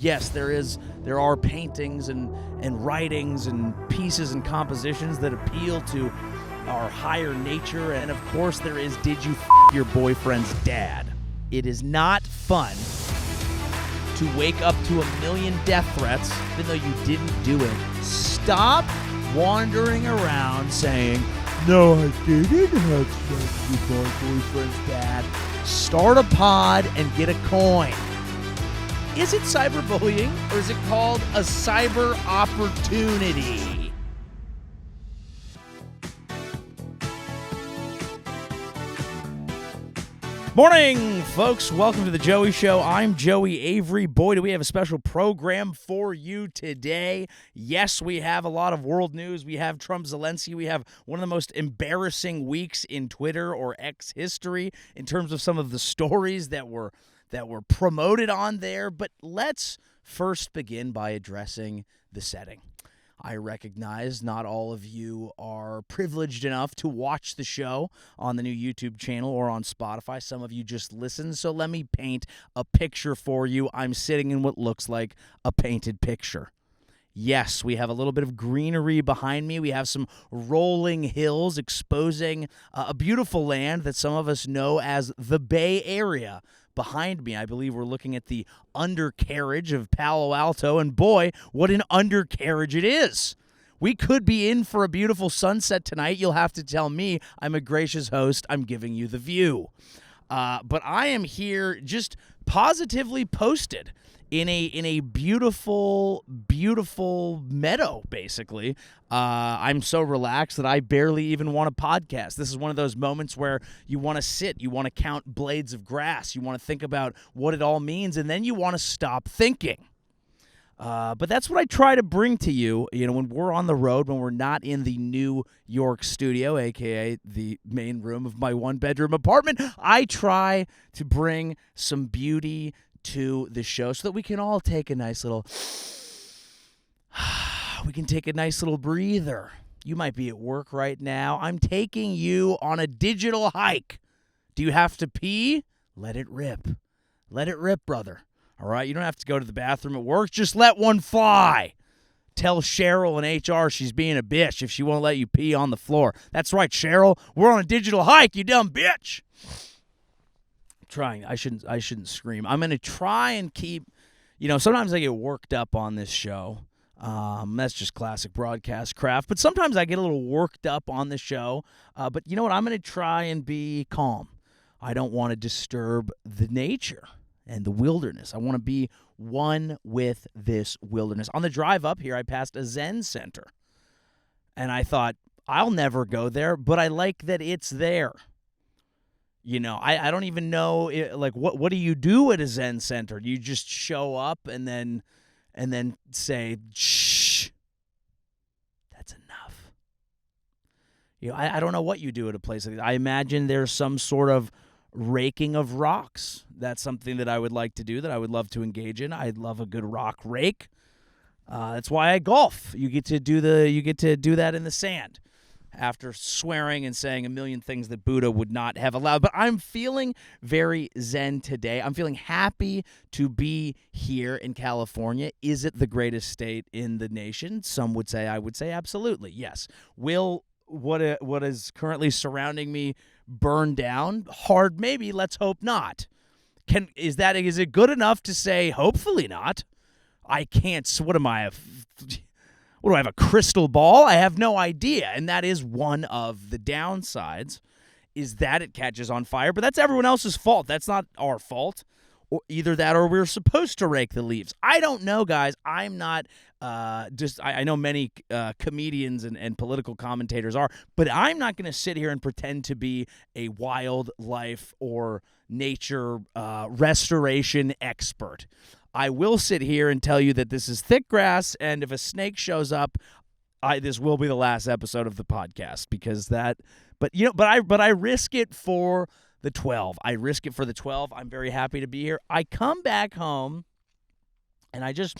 yes, there are paintings and writings and pieces and compositions that appeal to our higher nature, and of course there is did you your boyfriend's dad. It is not fun to wake up to 1 million death threats even though you didn't do it. Stop wandering around saying, no, I didn't have sex with my boyfriend's dad. Start a pod and get a coin. Is it cyberbullying or is it called a cyber opportunity? Morning, folks. Welcome to the Joey Show. I'm Joey Avery. Boy, do we have a special program for you today. Yes, we have a lot of world news. We have Trump, Zelensky. We have one of the most embarrassing weeks in Twitter or X history in terms of some of the stories that were promoted on there. But let's first begin by addressing the setting. I recognize not all of you are privileged enough to watch the show on the new YouTube channel or on Spotify. Some of you just listen, so let me paint a picture for you. I'm sitting in what looks like a painted picture. Yes, we have a little bit of greenery behind me. We have some rolling hills exposing a beautiful land that some of us know as the Bay Area. Behind me, I believe we're looking at the undercarriage of Palo Alto, and boy, what an undercarriage it is. We could be in for a beautiful sunset tonight. You'll have to tell me. I'm a gracious host. I'm giving you the view. But I am here just positively posted in a beautiful, beautiful meadow, basically. I'm so relaxed that I barely even want to podcast. This is one of those moments where you want to sit, you want to count blades of grass, you want to think about what it all means, and then you want to stop thinking. But that's what I try to bring to you, when we're on the road, when we're not in the New York studio, a.k.a. the main room of my one-bedroom apartment. I try to bring some beauty to the show so that we can all take a nice little breather. You might be at work right now. I'm taking you on a digital hike. Do you have to pee? Let it rip. Let it rip, brother. All right? You don't have to go to the bathroom at work. Just let one fly. Tell Cheryl in HR she's being a bitch if she won't let you pee on the floor. That's right, Cheryl. We're on a digital hike, you dumb bitch. Trying. I shouldn't scream. I'm going to try and keep, sometimes I get worked up on this show. That's just classic broadcast craft. But sometimes I get a little worked up on the show. But you know what? I'm going to try and be calm. I don't want to disturb the nature and the wilderness. I want to be one with this wilderness. On the drive up here, I passed a Zen center. And I thought, I'll never go there, but I like that it's there. I don't even know, what do you do at a Zen center? Do you just show up and then say, shh, that's enough? I don't know what you do at a place like that. I imagine there's some sort of raking of rocks. That's something that I would like to do, that I would love to engage in. I'd love a good rock rake. That's why I golf. You get to do that in the sand. After swearing and saying a million things that Buddha would not have allowed. But I'm feeling very zen today. I'm feeling happy to be here in California. Is it the greatest state in the nation? Some would say. I would say absolutely, yes. Will what is currently surrounding me burn down? Hard maybe. Let's hope not. Is it good enough to say hopefully not? I can't. What am I? What do I have, a crystal ball? I have no idea. And that is one of the downsides, is that it catches on fire. But that's everyone else's fault. That's not our fault. Or either that or we're supposed to rake the leaves. I don't know, guys. I'm not I know many comedians and political commentators are, but I'm not going to sit here and pretend to be a wildlife or nature restoration expert. I will sit here and tell you that this is thick grass, and if a snake shows up, this will be the last episode of the podcast because that. But I risk it for the 12. I risk it for the 12. I'm very happy to be here. I come back home, and I get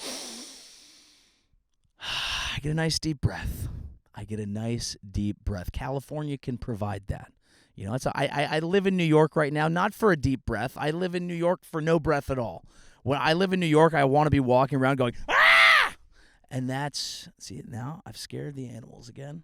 a nice deep breath. California can provide that. I live in New York right now, not for a deep breath. I live in New York for no breath at all. When I live in New York, I want to be walking around going, ah! And that's, see, now I've scared the animals again.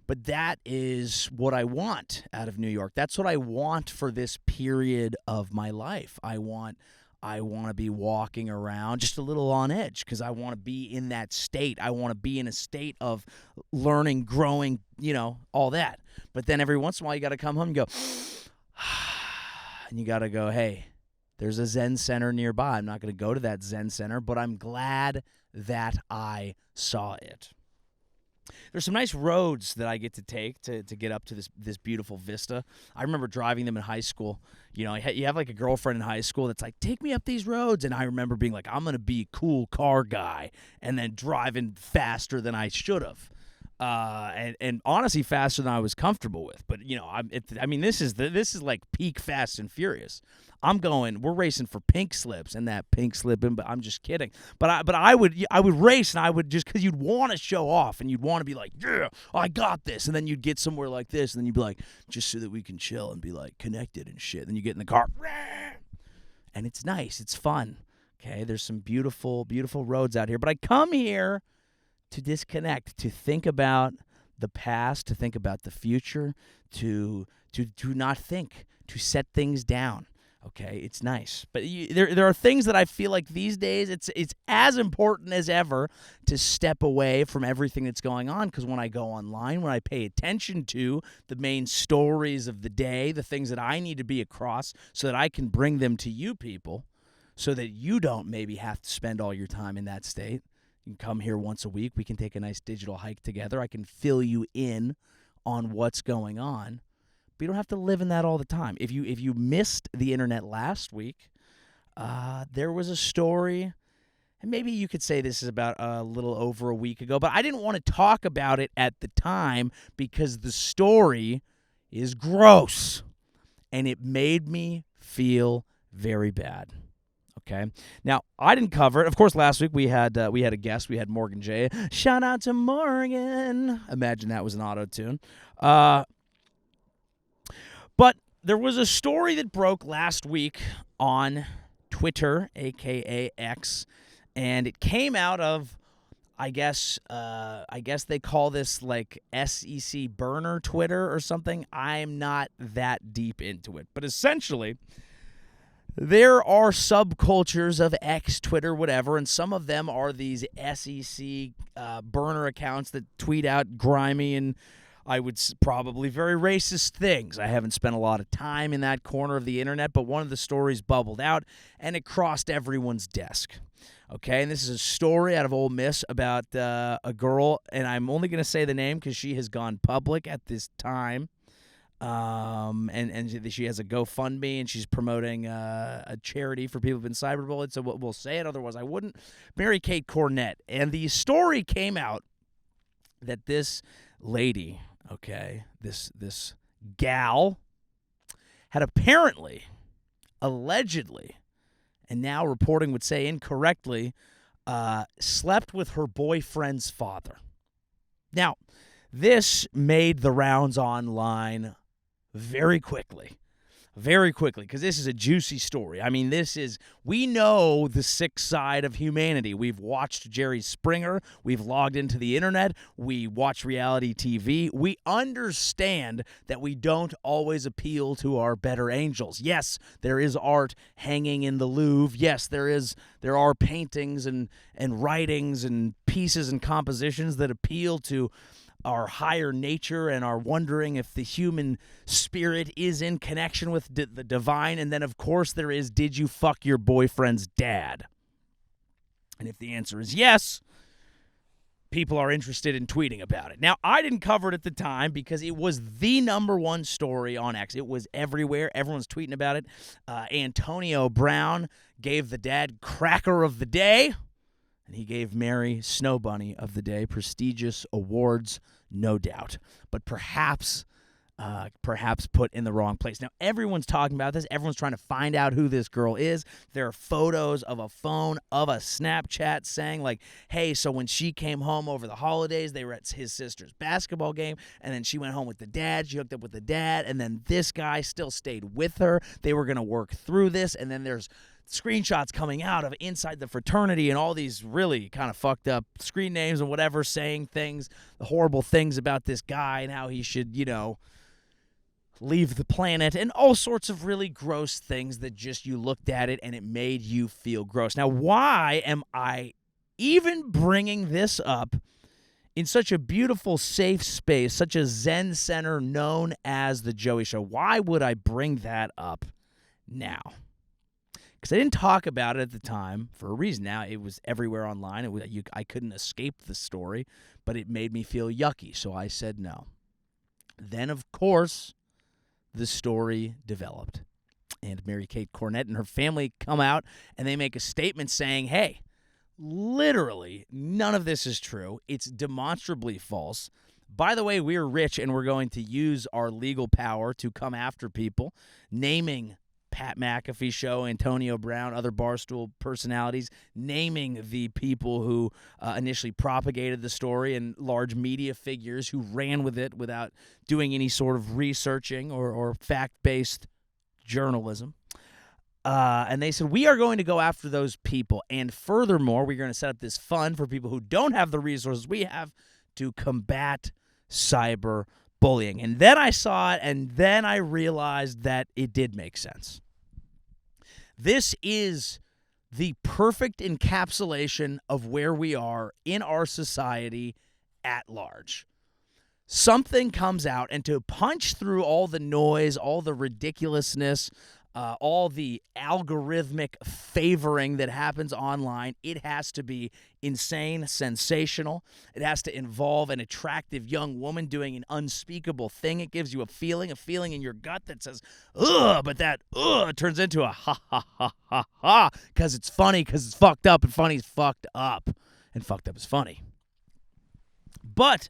But that is what I want out of New York. That's what I want for this period of my life. I want to be walking around just a little on edge because I want to be in that state. I want to be in a state of learning, growing, all that. But then every once in a while you got to come home and go, and you got to go, hey, there's a Zen center nearby. I'm not going to go to that Zen center, but I'm glad that I saw it. There's some nice roads that I get to take to get up to this beautiful vista. I remember driving them in high school. You have like a girlfriend in high school that's like, take me up these roads. And I remember being like, I'm going to be a cool car guy, and then driving faster than I should have. And honestly faster than I was comfortable with. But, this is like peak Fast and Furious. We're racing for pink slips and that pink slipping, but I'm just kidding. But I would race, and I would just, because you'd want to show off and you'd want to be like, yeah, I got this. And then you'd get somewhere like this, and then you'd be like, just so that we can chill and be like connected and shit. Then you get in the car, and it's nice. It's fun. Okay. There's some beautiful, beautiful roads out here, but I come here to disconnect, to think about the past, to think about the future, to not think, to set things down. Okay, it's nice. But there are things that I feel like these days it's as important as ever to step away from everything that's going on, because when I go online, when I pay attention to the main stories of the day, the things that I need to be across so that I can bring them to you people, so that you don't maybe have to spend all your time in that state. You can come here once a week. We can take a nice digital hike together. I can fill you in on what's going on. But you don't have to live in that all the time. If you missed the internet last week, there was a story, and maybe you could say this is about a little over a week ago, but I didn't want to talk about it at the time because the story is gross, and it made me feel very bad. Okay. Now, I didn't cover it. Of course, last week we had a guest. We had Morgan J. Shout out to Morgan. Imagine that was an auto-tune. But there was a story that broke last week on Twitter, a.k.a. X, and it came out of, I guess they call this like SEC burner Twitter or something. I'm not that deep into it. But essentially, there are subcultures of X, Twitter, whatever, and some of them are these SEC burner accounts that tweet out grimy and I would probably very racist things. I haven't spent a lot of time in that corner of the internet, but one of the stories bubbled out, and it crossed everyone's desk. Okay, and this is a story out of Ole Miss about a girl, and I'm only going to say the name because she has gone public at this time. And she has a GoFundMe, and she's promoting a charity for people who've been cyberbullied, so we'll say it, otherwise I wouldn't. Mary Kate Cornett. And the story came out that this lady, okay, this gal, had apparently, allegedly, and now reporting would say incorrectly, slept with her boyfriend's father. Now, this made the rounds online very quickly, because this is a juicy story. I mean, we know the sick side of humanity. We've watched Jerry Springer. We've logged into the internet. We watch reality TV. We understand that we don't always appeal to our better angels. Yes, there is art hanging in the Louvre. Yes, there are paintings and writings and pieces and compositions that appeal to our higher nature and are wondering if the human spirit is in connection with the divine. And then, of course, there is, did you fuck your boyfriend's dad? And if the answer is yes, people are interested in tweeting about it. Now, I didn't cover it at the time because it was the number one story on X. It was everywhere. Everyone's tweeting about it. Antonio Brown gave the dad cracker of the day, and he gave Mary Snow Bunny of the day. Prestigious awards, no doubt, but perhaps put in the wrong place. Now, everyone's talking about this. Everyone's trying to find out who this girl is. There are photos of a phone, of a Snapchat saying like, hey, so when she came home over the holidays, they were at his sister's basketball game, and then she went home with the dad. She hooked up with the dad, and then this guy still stayed with her. They were going to work through this, and then there's screenshots coming out of inside the fraternity and all these really kind of fucked up screen names and whatever, saying things, the horrible things about this guy and how he should, leave the planet, and all sorts of really gross things that just you looked at it and it made you feel gross. Now, why am I even bringing this up in such a beautiful, safe space, such a Zen center known as The Joey Show? Why would I bring that up now? Because I didn't talk about it at the time for a reason. Now, it was everywhere online. I couldn't escape the story, but it made me feel yucky, so I said no. Then, of course, the story developed. And Mary Kate Cornett and her family come out and they make a statement saying, hey, literally none of this is true. It's demonstrably false. By the way, we're rich and we're going to use our legal power to come after people, naming Pat McAfee show, Antonio Brown, other Barstool personalities, naming the people who initially propagated the story and large media figures who ran with it without doing any sort of researching or fact-based journalism. And they said, we are going to go after those people. And furthermore, we're going to set up this fund for people who don't have the resources we have to combat cyberbullying. And then I saw it, and then I realized that it did make sense. This is the perfect encapsulation of where we are in our society at large. Something comes out, and to punch through all the noise, all the ridiculousness, all the algorithmic favoring that happens online, it has to be insane, sensational. It has to involve an attractive young woman doing an unspeakable thing. It gives you a feeling in your gut that says, ugh, but that ugh turns into a ha, ha, ha, ha, ha, because it's funny, because it's fucked up, and funny is fucked up, and fucked up is funny. But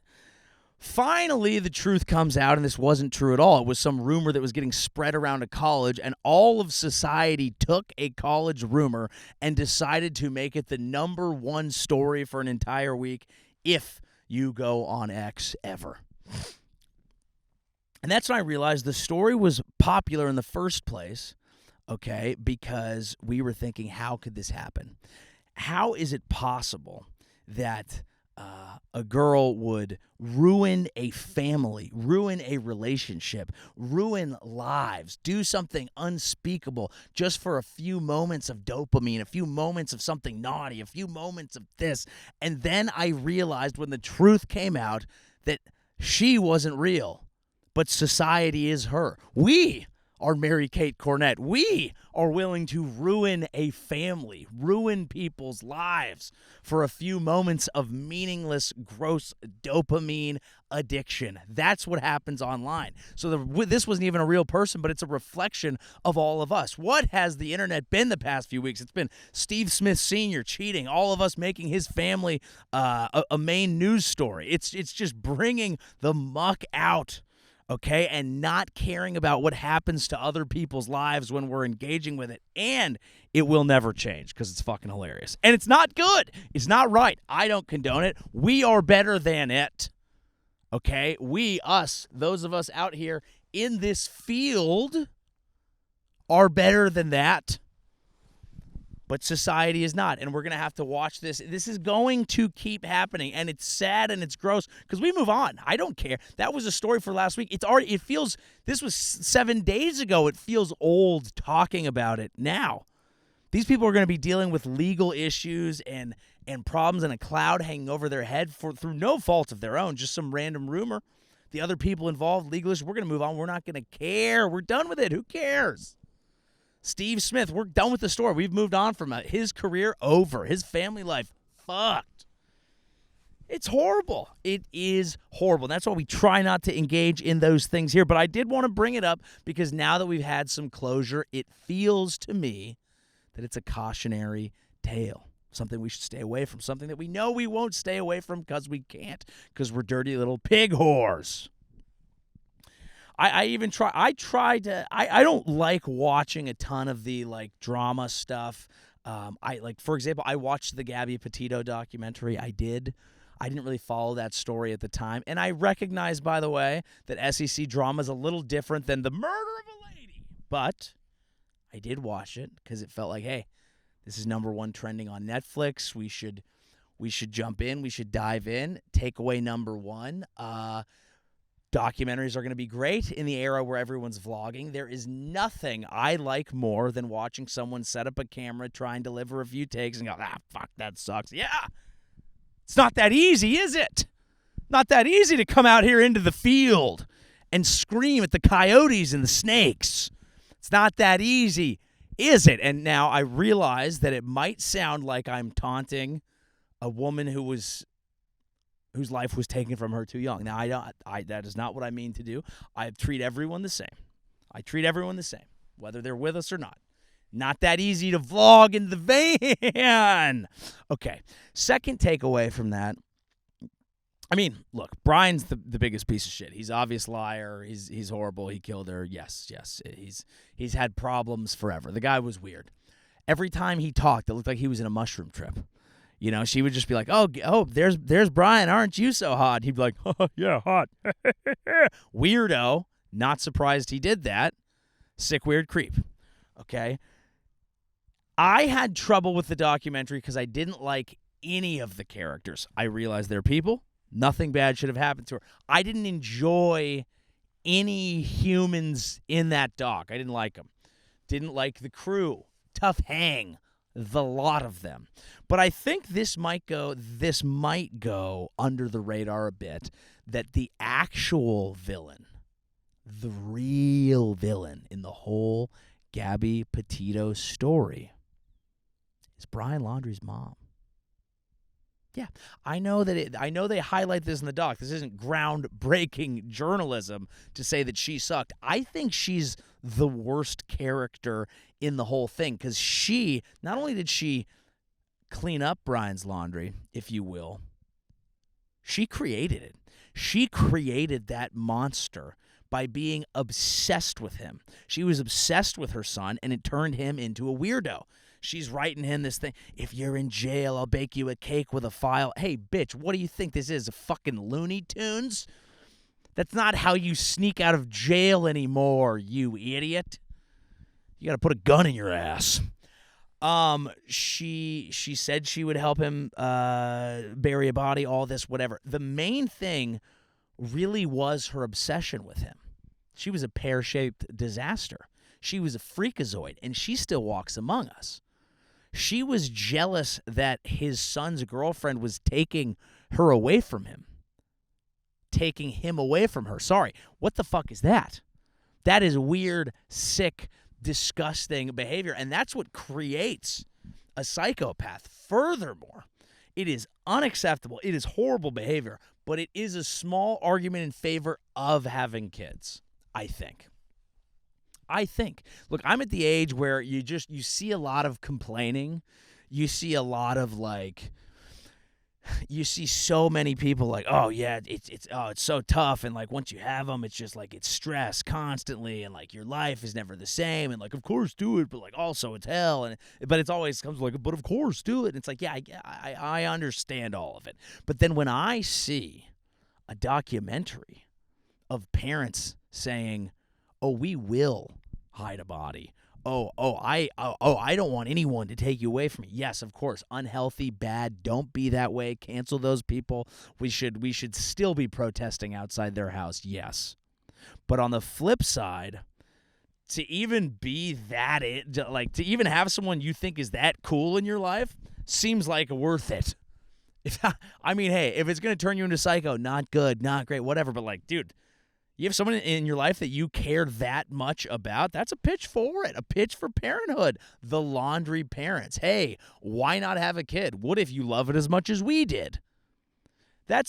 finally, the truth comes out, and this wasn't true at all. It was some rumor that was getting spread around a college, and all of society took a college rumor and decided to make it the number one story for an entire week, if you go on X ever. And that's when I realized the story was popular in the first place, okay, because we were thinking, how could this happen? How is it possible that a girl would ruin a family, ruin a relationship, ruin lives, do something unspeakable just for a few moments of dopamine, a few moments of something naughty, a few moments of this? And then I realized when the truth came out that she wasn't real, but society is her. We are Mary Kate Cornett. We are willing to ruin a family, ruin people's lives for a few moments of meaningless, gross dopamine addiction. That's what happens online. So this wasn't even a real person, but it's a reflection of all of us. What has the internet been the past few weeks? It's been Steve Smith Sr. cheating, all of us making his family a main news story. It's just bringing the muck out, okay, and not caring about what happens to other people's lives when we're engaging with it. And it will never change because it's fucking hilarious. And it's not good. It's not right. I don't condone it. We are better than it, okay? We, us, those of us out here in this field are better than that. But society is not, and we're going to have to watch this. This is going to keep happening, and it's sad and it's gross because we move on. I don't care. That was a story for last week. It feels, this was 7 days ago. It feels old talking about it now. These people are going to be dealing with legal issues and problems and a cloud hanging over their head through no fault of their own, just some random rumor. The other people involved, legal issues, we're going to move on. We're not going to care. We're done with it. Who cares? Steve Smith, we're done with the story. We've moved on from his career over. His family life, fucked. It's horrible. It is horrible. And that's why we try not to engage in those things here. But I did want to bring it up because now that we've had some closure, it feels to me that it's a cautionary tale. Something we should stay away from. Something that we know we won't stay away from because we can't. Because we're dirty little pig whores. I don't like watching a ton of the drama stuff. For example, I watched the Gabby Petito documentary. I didn't really follow that story at the time. And I recognize, by the way, that SEC drama is a little different than the murder of a lady. But I did watch it because it felt like, hey, this is #1 trending on Netflix. We should jump in. We should dive in. Takeaway #1. Documentaries are going to be great in the era where everyone's vlogging. There is nothing I like more than watching someone set up a camera, try and deliver a few takes, and go, fuck, that sucks. Yeah. It's not that easy, is it? Not that easy to come out here into the field and scream at the coyotes and the snakes. It's not that easy, is it? And now I realize that it might sound like I'm taunting a woman whose life was taken from her too young. Now, that is not what I mean to do. I treat everyone the same. Whether they're with us or not. Not that easy to vlog in the van. Okay, second takeaway from that. I mean, look, Brian's the biggest piece of shit. He's an obvious liar. He's horrible. He killed her. Yes. He's had problems forever. The guy was weird. Every time he talked, it looked like he was in a mushroom trip. You know, she would just be like, oh, there's Brian. Aren't you so hot? He'd be like, oh, yeah, hot. Weirdo. Not surprised he did that. Sick, weird creep. Okay. I had trouble with the documentary because I didn't like any of the characters. I realized they're people. Nothing bad should have happened to her. I didn't enjoy any humans in that doc. I didn't like them. Didn't like the crew. Tough hang. The lot of them. But I think this might go under the radar a bit, that the actual villain, the real villain in the whole Gabby Petito story is Brian Laundrie's mom. Yeah, I know they highlight this in the doc. This isn't groundbreaking journalism to say that she sucked. I think she's the worst character in the whole thing because she, not only did she clean up Brian's laundry, if you will, she created it. She created that monster by being obsessed with him. She was obsessed with her son, and it turned him into a weirdo. She's writing him this thing. If you're in jail, I'll bake you a cake with a file. Hey, bitch, what do you think this is? A fucking Looney Tunes? That's not how you sneak out of jail anymore, you idiot. You got to put a gun in your ass. She said she would help him bury a body, all this, whatever. The main thing really was her obsession with him. She was a pear-shaped disaster. She was a freakazoid, and she still walks among us. She was jealous that his son's girlfriend was taking her away from him. Taking him away from her. Sorry, what the fuck is that? That is weird, sick, disgusting behavior, and that's what creates a psychopath. Furthermore, it is unacceptable. It is horrible behavior, but it is a small argument in favor of having kids, I think. Look, I'm at the age where you see a lot of complaining. You see a lot of you see so many people like, oh yeah, it's so tough, and like once you have them, it's just like it's stress constantly, and like your life is never the same, and like of course do it, but like also it's hell, but it's always comes like, but of course do it. And it's like, yeah, I understand all of it, but then when I see a documentary of parents saying, oh, we will hide a body. I don't want anyone to take you away from me. Yes, of course, unhealthy, bad. Don't be that way. Cancel those people. We should still be protesting outside their house. Yes, but on the flip side, to even be that to even have someone you think is that cool in your life seems like worth it. I mean, hey, if it's gonna turn you into psycho, not good, not great, whatever. But like, dude. You have someone in your life that you care that much about, that's a pitch for it, a pitch for parenthood. The laundry parents. Hey, why not have a kid? What if you love it as much as we did?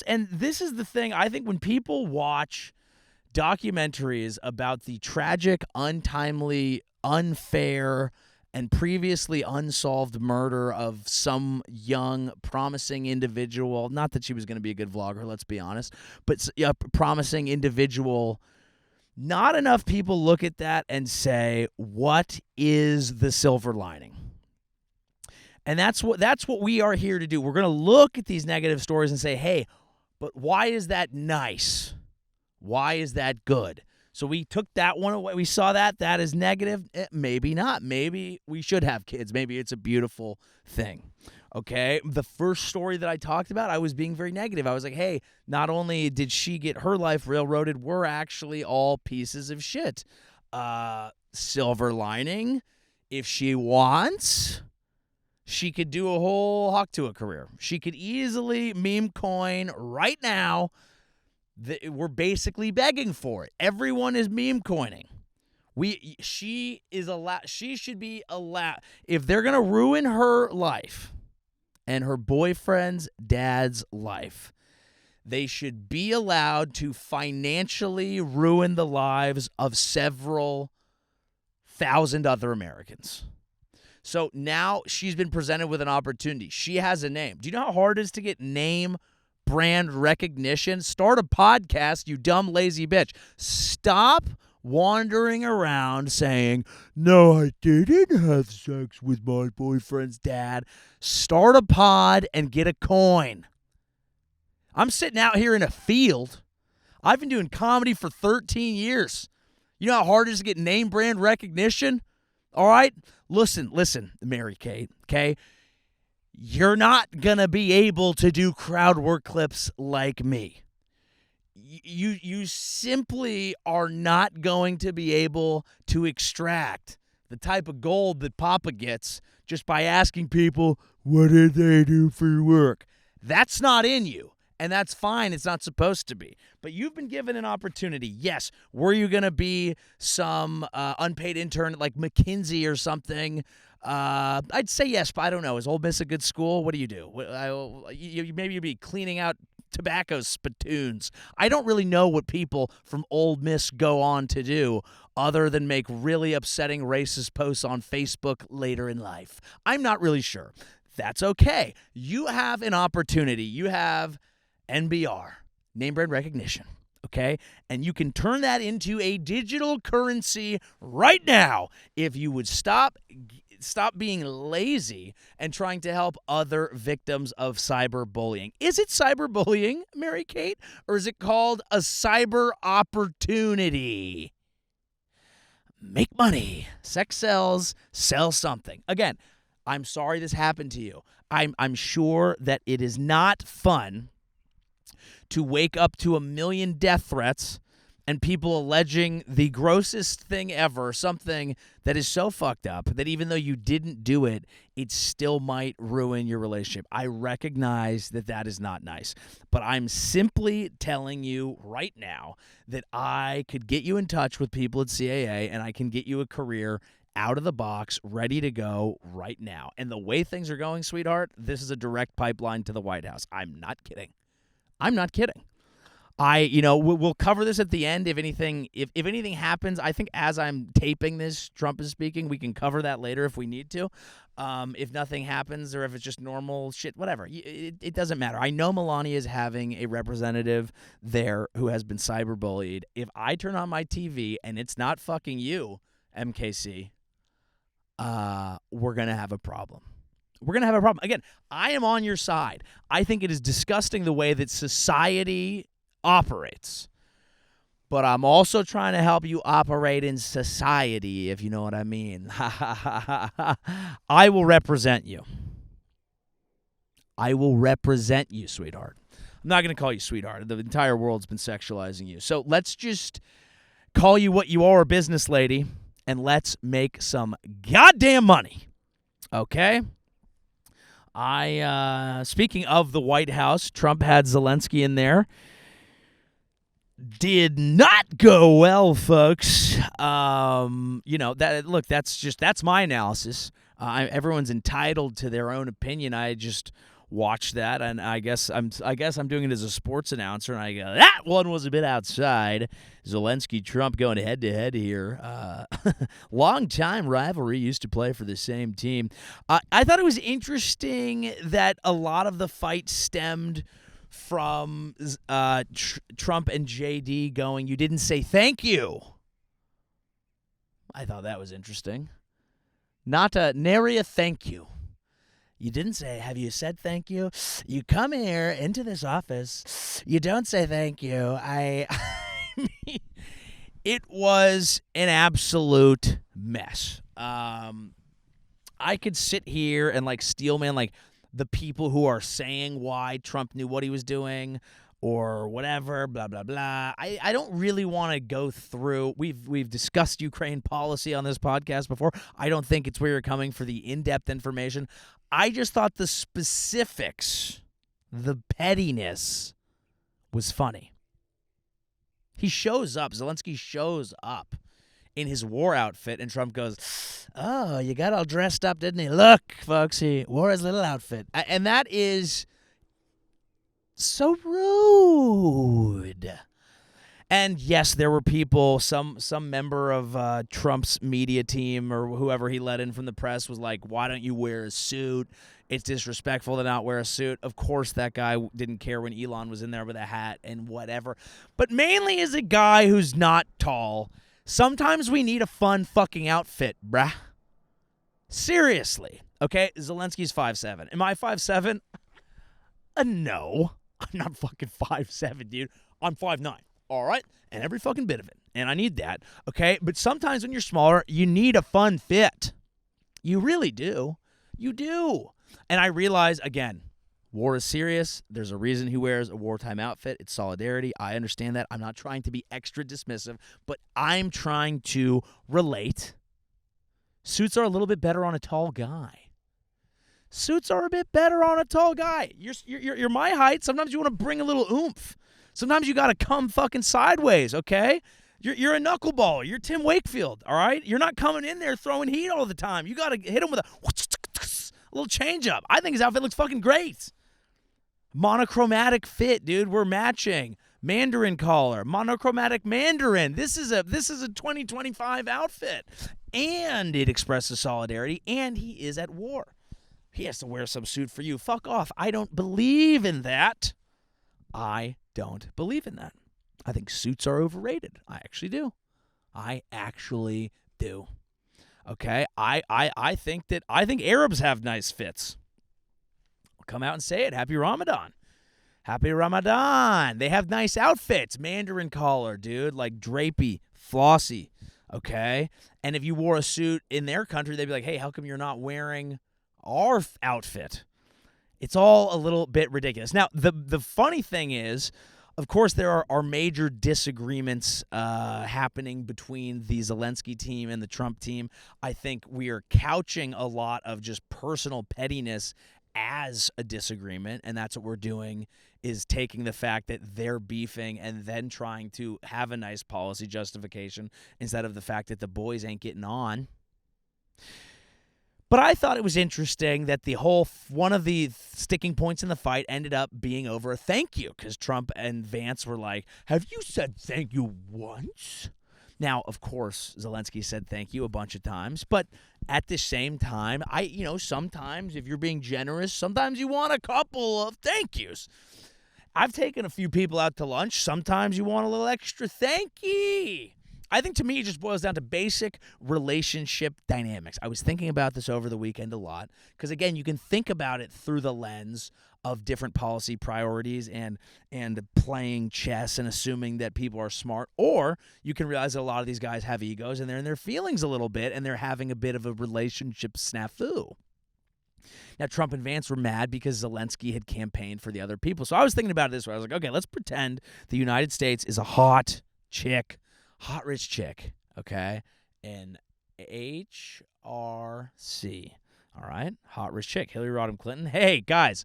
And this is the thing, I think when people watch documentaries about the tragic, untimely, unfair, and previously unsolved murder of some young, promising individual. Not that she was going to be a good vlogger, let's be honest, but a promising individual. Not enough people look at that and say, what is the silver lining? And that's what we are here to do. We're going to look at these negative stories and say, hey, but why is that nice? Why is that good? So we took that one away. We saw that is negative. Maybe not. Maybe we should have kids. Maybe it's a beautiful thing. Okay? The first story that I talked about, I was being very negative. I was like, hey, not only did she get her life railroaded, we're actually all pieces of shit. Silver lining, if she wants, she could do a whole Hawk Tuah career. She could easily meme coin right now. We're basically begging for it. Everyone is meme coining. She should be allowed. If they're gonna ruin her life and her boyfriend's dad's life, they should be allowed to financially ruin the lives of several thousand other Americans. So now she's been presented with an opportunity. She has a name. Do you know how hard it is to get name brand recognition? Start a podcast, you dumb, lazy bitch. Stop wandering around saying, no, I didn't have sex with my boyfriend's dad. Start a pod and get a coin. I'm sitting out here in a field. I've been doing comedy for 13 years. You know how hard it is to get name brand recognition? All right? Listen, Mary Kate, okay? You're not going to be able to do crowd work clips like me. You simply are not going to be able to extract the type of gold that Papa gets just by asking people, what did they do for work? That's not in you. And that's fine. It's not supposed to be. But you've been given an opportunity. Yes. Were you going to be some unpaid intern like McKinsey or something? I'd say yes, but I don't know. Is Ole Miss a good school? What do you do? Maybe you'd be cleaning out tobacco spittoons. I don't really know what people from Ole Miss go on to do other than make really upsetting racist posts on Facebook later in life. I'm not really sure. That's okay. You have an opportunity. You have NBR, name brand recognition, okay? And you can turn that into a digital currency right now if you would stop being lazy and trying to help other victims of cyberbullying. Is it cyberbullying, Mary Kate, or is it called a cyber opportunity? Make money. Sex sells. Sell something. Again, I'm sorry this happened to you. I'm sure that it is not fun to wake up to 1 million death threats and people alleging the grossest thing ever, something that is so fucked up that even though you didn't do it, it still might ruin your relationship. I recognize that that is not nice, but I'm simply telling you right now that I could get you in touch with people at CAA and I can get you a career out of the box, ready to go right now. And the way things are going, sweetheart, this is a direct pipeline to the White House. I'm not kidding. We'll cover this at the end. If anything happens, I think as I'm taping this, Trump is speaking. We can cover that later if we need to. If nothing happens or if it's just normal shit, whatever. It doesn't matter. I know Melania is having a representative there who has been cyberbullied. If I turn on my TV and it's not fucking you, MKC, we're going to have a problem. We're going to have a problem. Again, I am on your side. I think it is disgusting the way that society operates. But I'm also trying to help you operate in society, if you know what I mean. I will represent you. I will represent you, sweetheart. I'm not going to call you sweetheart. The entire world's been sexualizing you. So let's just call you what you are, a business lady, and let's make some goddamn money. Okay? Speaking of the White House, Trump had Zelensky in there. Did not go well, folks. That's my analysis. Everyone's entitled to their own opinion. I just watched that, and I guess I'm doing it as a sports announcer, and I go, that one was a bit outside. Zelensky, Trump going head to head here. Long time rivalry, used to play for the same team. I thought it was interesting that a lot of the fight stemmed from Trump and JD going, you didn't say thank you. I thought that was interesting. Nary a thank you. You didn't say, have you said thank you? You come here into this office, you don't say thank you. I mean, It was an absolute mess. I could sit here and like steelman like the people who are saying why Trump knew what he was doing or whatever, blah blah blah. I don't really want to go through. We've discussed Ukraine policy on this podcast before. I don't think it's where you're coming for the in-depth information. I just thought the specifics, the pettiness was funny. He shows up, Zelensky shows up in his war outfit, and Trump goes, "Oh, you got all dressed up, didn't he? Look, folks, he wore his little outfit." And that is so rude. And yes, there were people, some member of Trump's media team or whoever he let in from the press was like, "Why don't you wear a suit? It's disrespectful to not wear a suit." Of course, that guy didn't care when Elon was in there with a hat and whatever. But mainly as a guy who's not tall, sometimes we need a fun fucking outfit, bruh. Seriously. Okay, Zelensky's 5'7". Am I 5'7"? No. I'm not fucking 5'7", dude. I'm 5'9". All right? And every fucking bit of it. And I need that. Okay? But sometimes when you're smaller, you need a fun fit. You really do. You do. And I realize, again, war is serious. There's a reason he wears a wartime outfit. It's solidarity. I understand that. I'm not trying to be extra dismissive, but I'm trying to relate. Suits are a little bit better on a tall guy. Suits are a bit better on a tall guy. You're my height. Sometimes you want to bring a little oomph. Sometimes you got to come fucking sideways, okay? You're a knuckleballer. You're Tim Wakefield, all right? You're not coming in there throwing heat all the time. You got to hit him with a little change-up. I think his outfit looks fucking great. Monochromatic fit, dude. We're matching. Mandarin collar. Monochromatic Mandarin. This is a 2025 outfit. And it expresses solidarity, and he is at war. He has to wear some suit for you. Fuck off. I don't believe in that. I don't believe in that. I think suits are overrated. I actually do. Okay? I think Arabs have nice fits. I'll come out and say it. Happy Ramadan. Happy Ramadan. They have nice outfits. Mandarin collar, dude. Like drapey, flossy. Okay? And if you wore a suit in their country, they'd be like, "Hey, how come you're not wearing our outfit?" It's all a little bit ridiculous. Now, the funny thing is, of course, there are major disagreements happening between the Zelensky team and the Trump team. I think we are couching a lot of just personal pettiness as a disagreement, and that's what we're doing, is taking the fact that they're beefing and then trying to have a nice policy justification instead of the fact that the boys ain't getting on. But I thought it was interesting that one of the sticking points in the fight ended up being over a thank you, because Trump and Vance were like, "Have you said thank you once?" Now, of course, Zelensky said thank you a bunch of times, but at the same time, sometimes if you're being generous, sometimes you want a couple of thank yous. I've taken a few people out to lunch. Sometimes you want a little extra thank you. I think to me it just boils down to basic relationship dynamics. I was thinking about this over the weekend a lot because, again, you can think about it through the lens of different policy priorities and playing chess and assuming that people are smart, or you can realize that a lot of these guys have egos and they're in their feelings a little bit and they're having a bit of a relationship snafu. Now, Trump and Vance were mad because Zelensky had campaigned for the other people. So I was thinking about it this way. I was like, okay, let's pretend the United States is a hot rich chick, okay? An HRC, all right? Hot rich chick, Hillary Rodham Clinton. Hey, guys,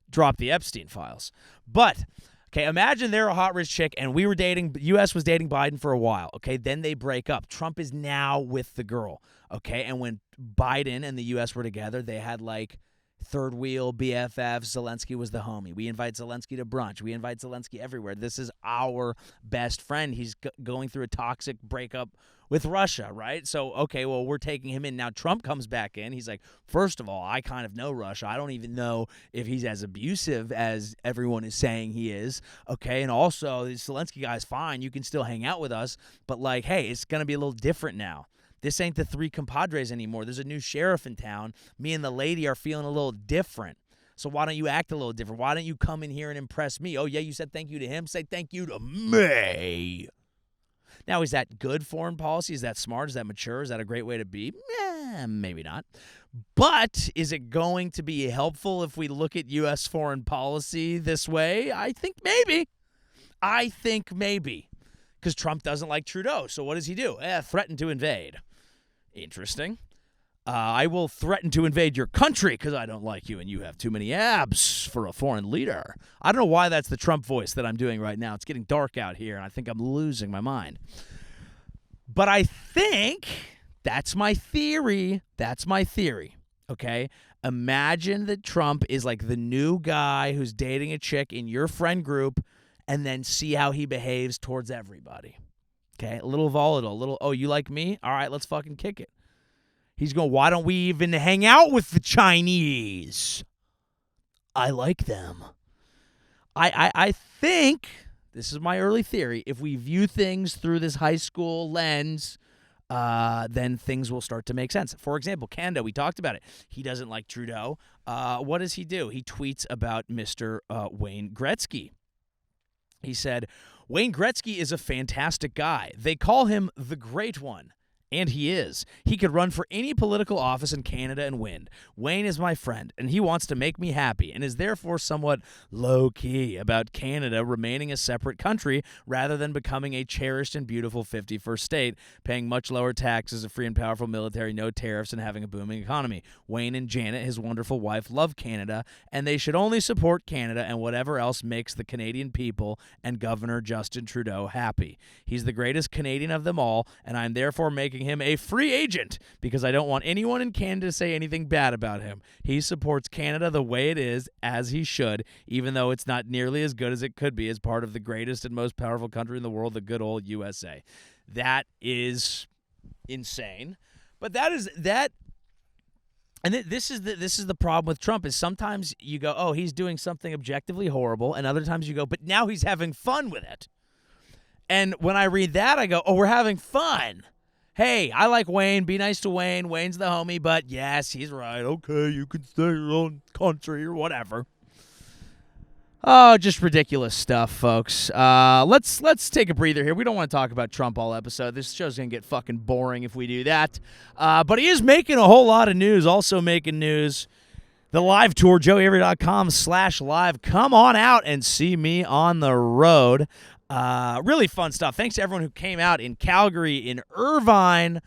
drop the Epstein files. But, okay, imagine they're a hot rich chick and we were dating, U.S. was dating Biden for a while, okay? Then they break up. Trump is now with the girl, okay? And when Biden and the U.S. were together, they had like third wheel BFF. Zelensky was the homie. We invite Zelensky to brunch. We invite Zelensky everywhere. This is our best friend. He's going through a toxic breakup with Russia, right? So, okay, well, we're taking him in. Now Trump comes back in. He's like, first of all, I kind of know Russia. I don't even know if he's as abusive as everyone is saying he is, okay? And also, the Zelensky guy's fine. You can still hang out with us. But, like, hey, it's going to be a little different now. This ain't the three compadres anymore. There's a new sheriff in town. Me and the lady are feeling a little different. So why don't you act a little different? Why don't you come in here and impress me? Oh, yeah, you said thank you to him? Say thank you to me. Now, is that good foreign policy? Is that smart? Is that mature? Is that a great way to be? Maybe not. But is it going to be helpful if we look at U.S. foreign policy this way? I think maybe. Because Trump doesn't like Trudeau. So what does he do? Threaten to invade. Interesting. I will threaten to invade your country because I don't like you and you have too many abs for a foreign leader. I don't know why that's the Trump voice that I'm doing right now. It's getting dark out here, and I think I'm losing my mind. But I think that's my theory. Okay? Imagine that Trump is like the new guy who's dating a chick in your friend group, and then see how he behaves towards everybody. Okay? A little volatile, oh, you like me? All right, let's fucking kick it. He's going, why don't we even hang out with the Chinese? I like them. I think, this is my early theory, if we view things through this high school lens, then things will start to make sense. For example, Canada, we talked about it. He doesn't like Trudeau. What does he do? He tweets about Mr. Wayne Gretzky. He said, Wayne Gretzky is a fantastic guy. They call him the Great One. And he is. He could run for any political office in Canada and win. Wayne is my friend, and he wants to make me happy and is therefore somewhat low-key about Canada remaining a separate country rather than becoming a cherished and beautiful 51st state, paying much lower taxes, a free and powerful military, no tariffs, and having a booming economy. Wayne and Janet, his wonderful wife, love Canada, and they should only support Canada and whatever else makes the Canadian people and Governor Justin Trudeau happy. He's the greatest Canadian of them all, and I'm therefore making him a free agent because I don't want anyone in Canada to say anything bad about him. He supports Canada the way it is, as he should, even though it's not nearly as good as it could be as part of the greatest and most powerful country in the world, the good old USA. That is insane. But and this is the problem with Trump is sometimes you go, oh, he's doing something objectively horrible, and other times you go, but now he's having fun with it. And when I read that, I go, oh, we're having fun. Hey, I like Wayne. Be nice to Wayne. Wayne's the homie, but yes, he's right. Okay, you can stay your own country or whatever. Oh, just ridiculous stuff, folks. Let's take a breather here. We don't want to talk about Trump all episode. This show's going to get fucking boring if we do that. But he is making a whole lot of news. Also making news. The live tour, joeyavery.com/live. Come on out and see me on the road. Really fun stuff. Thanks to everyone who came out in Calgary, in Irvine.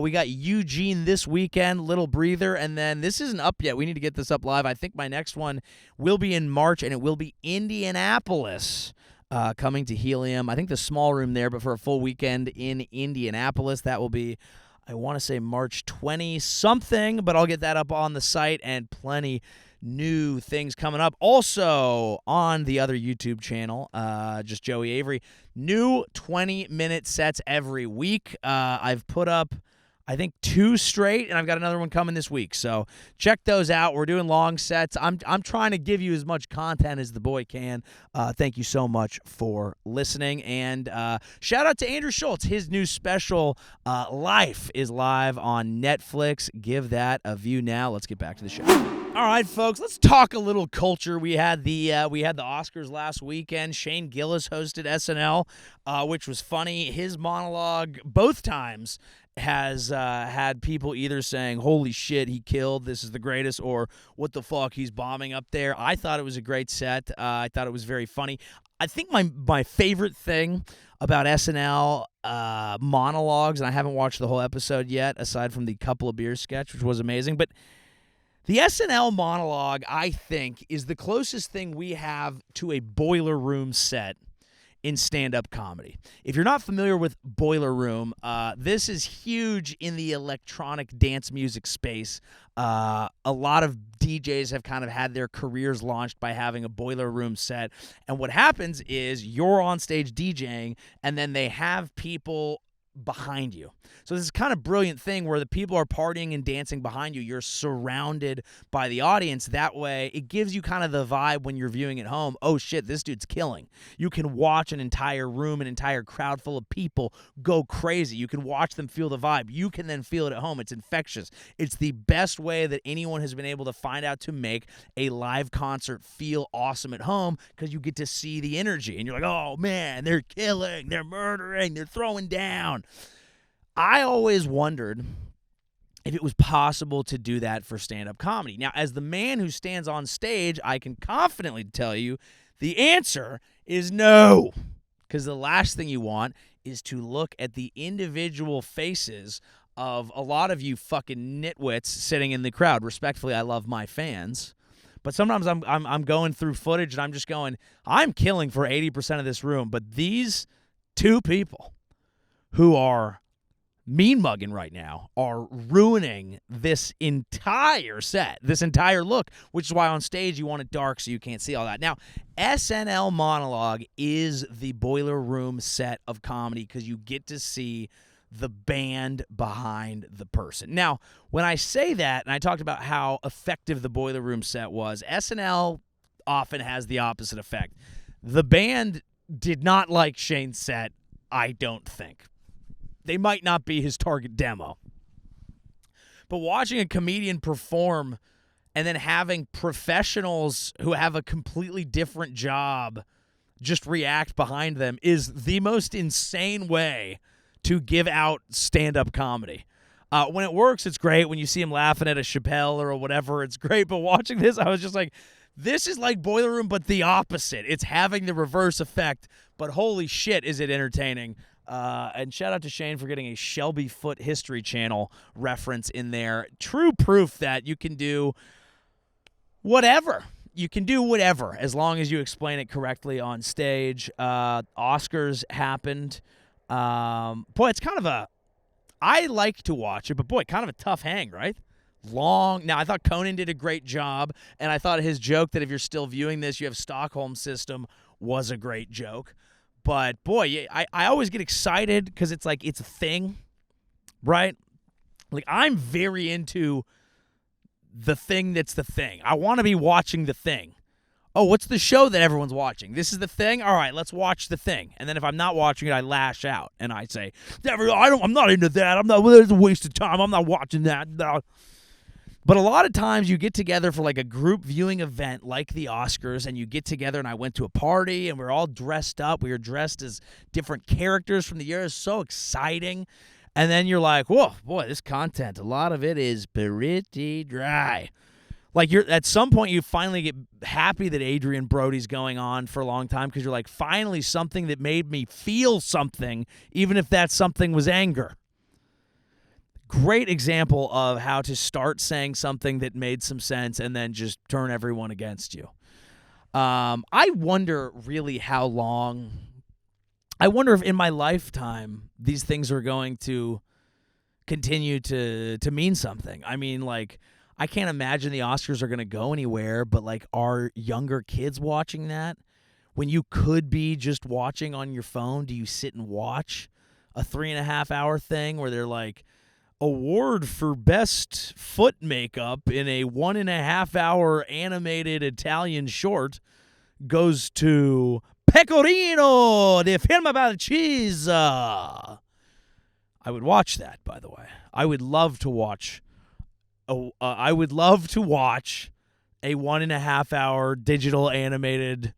We got Eugene this weekend, little breather, and then this isn't up yet. We need to get this up live. I think my next one will be in March, and it will be Indianapolis, coming to Helium. I think the small room there, but for a full weekend in Indianapolis. That will be, I want to say March 20-something, but I'll get that up on the site, and plenty new things coming up. Also, on the other YouTube channel, just Joey Avery, new 20-minute sets every week. I've put up, I think, 2 straight, and I've got another one coming this week. So check those out. We're doing long sets. I'm trying to give you as much content as the boy can. Thank you so much for listening. And shout out to Andrew Schultz. His new special, Life, is live on Netflix. Give that a view now. Let's get back to the show. All right, folks, let's talk a little culture. We had the Oscars last weekend. Shane Gillis hosted SNL, which was funny. His monologue both times has had people either saying, holy shit, he killed, this is the greatest, or what the fuck, he's bombing up there. I thought it was a great set. I thought it was very funny. I think my favorite thing about SNL monologues, and I haven't watched the whole episode yet, aside from the couple of beers sketch, which was amazing, but the SNL monologue, I think, is the closest thing we have to a boiler room set in stand-up comedy. If you're not familiar with Boiler Room, this is huge in the electronic dance music space. A lot of DJs have kind of had their careers launched by having a Boiler Room set. And what happens is you're on stage DJing, and then they have people behind you. So this is kind of brilliant thing where the people are partying and dancing behind you. You're surrounded by the audience. That way, it gives you kind of the vibe when you're viewing at home. Oh shit, this dude's killing. You can watch an entire room, an entire crowd full of people go crazy. You can watch them feel the vibe. You can then feel it at home. It's infectious. It's the best way that anyone has been able to find out to make a live concert feel awesome at home, because you get to see the energy and you're like, oh man, they're killing, they're murdering, they're throwing down. I always wondered if it was possible to do that for stand-up comedy. Now, as the man who stands on stage, I can confidently tell you the answer is no, because the last thing you want is to look at the individual faces of a lot of you fucking nitwits sitting in the crowd. Respectfully, I love my fans. But sometimes I'm going through footage and I'm just going, I'm killing for 80% of this room, but these two people who are mean mugging right now are ruining this entire set, this entire look, which is why on stage you want it dark so you can't see all that. Now, SNL monologue is the boiler room set of comedy because you get to see the band behind the person. Now, when I say that, and I talked about how effective the boiler room set was, SNL often has the opposite effect. The band did not like Shane's set, I don't think. They might not be his target demo. But watching a comedian perform and then having professionals who have a completely different job just react behind them is the most insane way to give out stand-up comedy. When it works, it's great. When you see him laughing at a Chappelle or whatever, it's great. But watching this, I was just like, this is like Boiler Room, but the opposite. It's having the reverse effect, but holy shit, is it entertaining. And shout out to Shane for getting a Shelby Foot History Channel reference in there. True proof that you can do whatever. You can do whatever as long as you explain it correctly on stage. Oscars happened. Boy, it's kind of I like to watch it, but boy, kind of a tough hang, right? Long. Now, I thought Conan did a great job, and I thought his joke that if you're still viewing this, you have Stockholm System was a great joke. But, boy, I always get excited because it's like it's a thing, right? Like, I'm very into the thing that's the thing. I want to be watching the thing. Oh, what's the show that everyone's watching? This is the thing? All right, let's watch the thing. And then if I'm not watching it, I lash out, and I say, I'm not into that. It's a waste of time. I'm not watching that. No. But a lot of times you get together for like a group viewing event like the Oscars, and you get together, and I went to a party, and we're all dressed up. We were dressed as different characters from the year. It's so exciting. And then you're like, whoa, boy, this content, a lot of it is pretty dry. Like at some point you finally get happy that Adrian Brody's going on for a long time because you're like, finally something that made me feel something, even if that something was anger. Great example of how to start saying something that made some sense and then just turn everyone against you. I wonder really how long, I wonder if in my lifetime these things are going to continue to mean something. I mean, like, I can't imagine the Oscars are going to go anywhere, but like, are younger kids watching that? When you could be just watching on your phone, do you sit and watch a 3.5 hour thing where they're like, award for best foot makeup in a 1.5 hour animated Italian short goes to Pecorino, the film about cheese. I would watch that, by the way. I would love to watch a 1.5 hour digital animated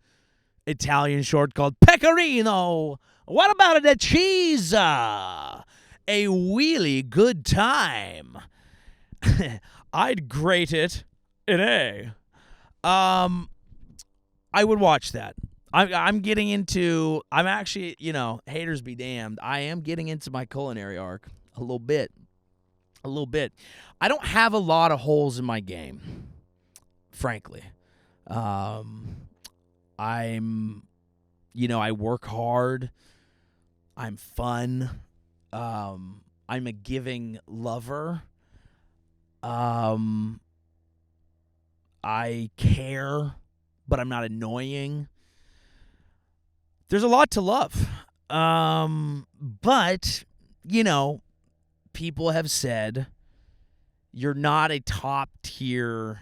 Italian short called Pecorino. What about the cheese? A really good time. I'd grate it an A. I would watch that. I'm getting into, I'm actually, haters be damned. I am getting into my culinary arc a little bit. I don't have a lot of holes in my game, frankly. I work hard. I'm fun. I'm a giving lover. I care, but I'm not annoying. There's a lot to love. But, people have said you're not a top-tier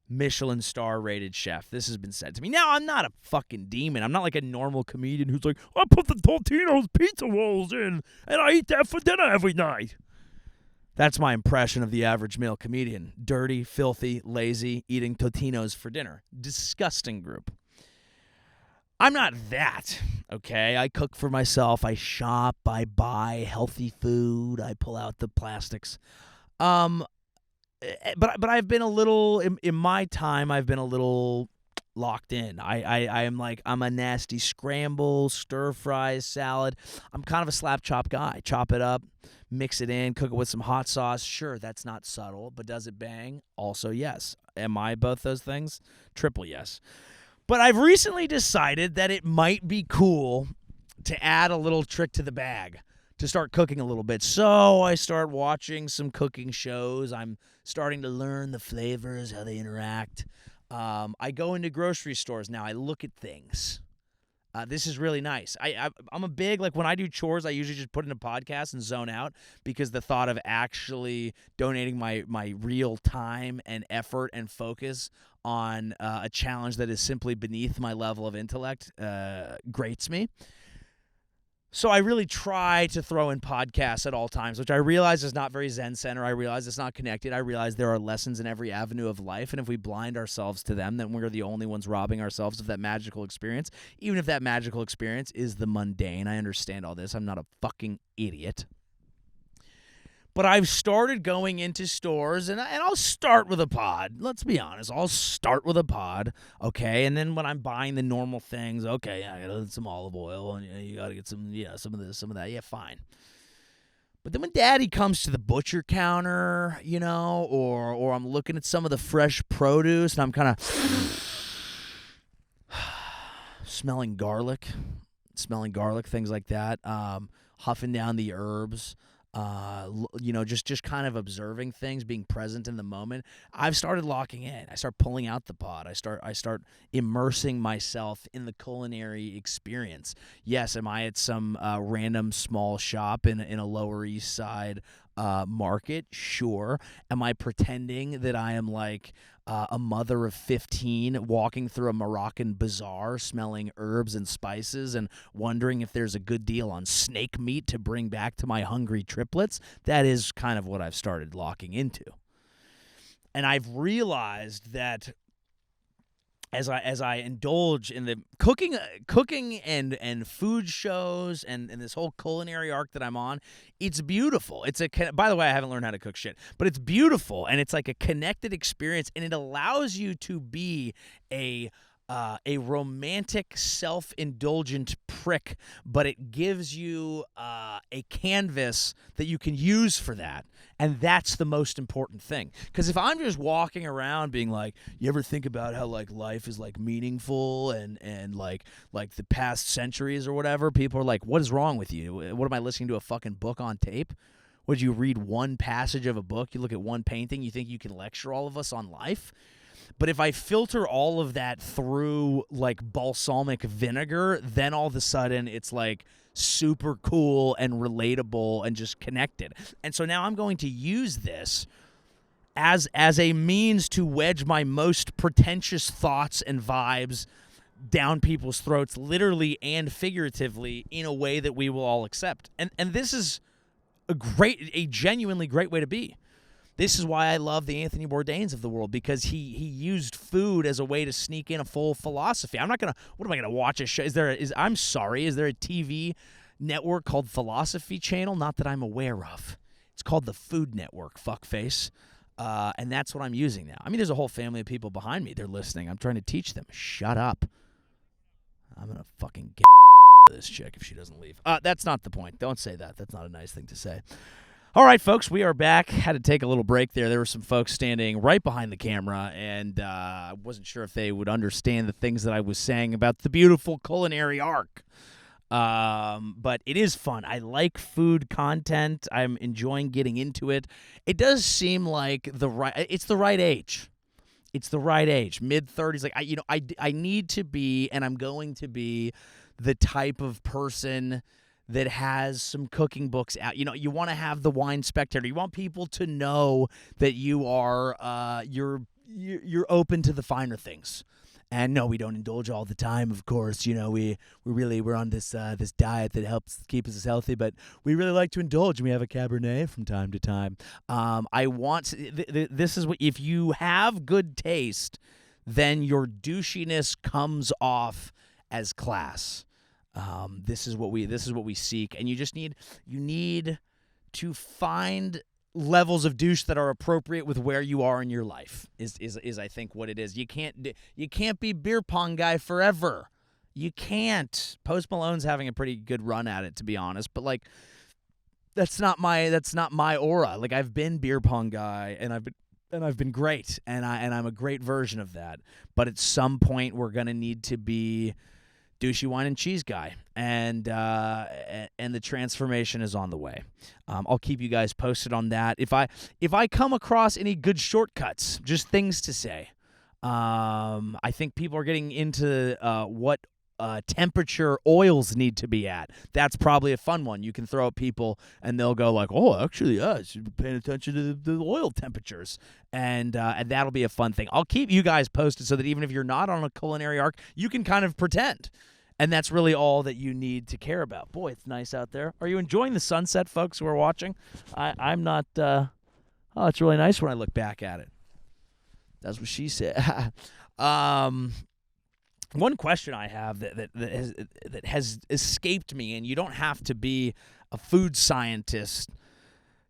Michelin star rated chef. This has been said to me. Now, I'm not a fucking demon. I'm not like a normal comedian who's like, I put the Totino's pizza rolls in and I eat that for dinner every night. That's my impression of the average male comedian. Dirty, filthy, lazy, eating Totino's for dinner. Disgusting group. I'm not that, okay? I cook for myself. I shop. I buy healthy food. I pull out the plastics. But I've been a little in my time. I've been a little locked in. I'm a nasty scramble, stir fry, salad. I'm kind of a slap chop guy. Chop it up, mix it in, cook it with some hot sauce. Sure, that's not subtle, but does it bang? Also, yes. Am I both those things? Triple yes. But I've recently decided that it might be cool to add a little trick to the bag, to start cooking a little bit. So I start watching some cooking shows. I'm starting to learn the flavors, how they interact. I go into grocery stores now. I look at things. This is really nice. I'm a big, like when I do chores, I usually just put in a podcast and zone out, because the thought of actually donating my real time and effort and focus on a challenge that is simply beneath my level of intellect grates me. So I really try to throw in podcasts at all times, which I realize is not very Zen center. I realize it's not connected. I realize there are lessons in every avenue of life, and if we blind ourselves to them, then we're the only ones robbing ourselves of that magical experience, even if that magical experience is the mundane. I understand all this. I'm not a fucking idiot. But I've started going into stores, and I'll start with a pod. Let's be honest. I'll start with a pod, okay? And then when I'm buying the normal things, okay, I got some olive oil, and you got to get some of this, some of that. Yeah, fine. But then when Daddy comes to the butcher counter, or I'm looking at some of the fresh produce, and I'm kind of smelling garlic, things like that, huffing down the herbs. Just kind of observing things, being present in the moment. I've started locking in. I start pulling out the pod. I start immersing myself in the culinary experience. Yes, am I at some random small shop in a Lower East Side market? Sure. Am I pretending that I am like a mother of 15 walking through a Moroccan bazaar smelling herbs and spices and wondering if there's a good deal on snake meat to bring back to my hungry triplets? That is kind of what I've started locking into. And I've realized that as I indulge in the cooking and food shows and this whole culinary arc that I'm on, it's beautiful. By the way, I haven't learned how to cook shit, but it's beautiful, and it's like a connected experience, and it allows you to be a romantic, self-indulgent prick, but it gives you a canvas that you can use for that. And that's the most important thing. Because if I'm just walking around being like, you ever think about how like life is like meaningful and like the past centuries or whatever, people are like, what is wrong with you? What am I listening to, a fucking book on tape? Would you read one passage of a book? You look at one painting, you think you can lecture all of us on life? But if I filter all of that through like balsamic vinegar, then all of a sudden it's like super cool and relatable and just connected. And so now I'm going to use this as a means to wedge my most pretentious thoughts and vibes down people's throats, literally and figuratively, in a way that we will all accept. And this is a genuinely great way to be. This is why I love the Anthony Bourdains of the world, because he used food as a way to sneak in a full philosophy. What am I gonna watch a show? Is there a TV network called Philosophy Channel? Not that I'm aware of. It's called the Food Network, fuckface. And that's what I'm using now. I mean, there's a whole family of people behind me. They're listening. I'm trying to teach them. Shut up. I'm gonna fucking get this chick if she doesn't leave. That's not the point. Don't say that. That's not a nice thing to say. All right, folks, we are back. Had to take a little break there. There were some folks standing right behind the camera, and I wasn't sure if they would understand the things that I was saying about the beautiful culinary arc. But it is fun. I like food content. I'm enjoying getting into it. It does seem like it's the right age. It's the right age, mid-30s. Like I need to be, and I'm going to be, the type of person that has some cooking books out. You want to have the Wine Spectator. You want people to know that you are you're open to the finer things. And no, we don't indulge all the time, of course. We're on this this diet that helps keep us healthy, but we really like to indulge, and we have a Cabernet from time to time. This is what, if you have good taste, then your douchiness comes off as class. This is what we seek, and you need to find levels of douche that are appropriate with where you are in your life. Is I think what it is. You can't be beer pong guy forever. You can't. Post Malone's having a pretty good run at it, to be honest, but like that's not my aura. Like, I've been beer pong guy, and I've been great, and I'm a great version of that. But at some point, we're gonna need to be douchey wine and cheese guy, and the transformation is on the way. I'll keep you guys posted on that. If I come across any good shortcuts, just things to say. I think people are getting into what temperature oils need to be at. That's probably a fun one. You can throw at people, and they'll go like, "Oh, actually, yeah, I should be paying attention to the oil temperatures," and that'll be a fun thing. I'll keep you guys posted so that even if you're not on a culinary arc, you can kind of pretend. And that's really all that you need to care about. Boy, it's nice out there. Are you enjoying the sunset, folks who are watching? I'm not. It's really nice when I look back at it. That's what she said. One question I have that has escaped me, and you don't have to be a food scientist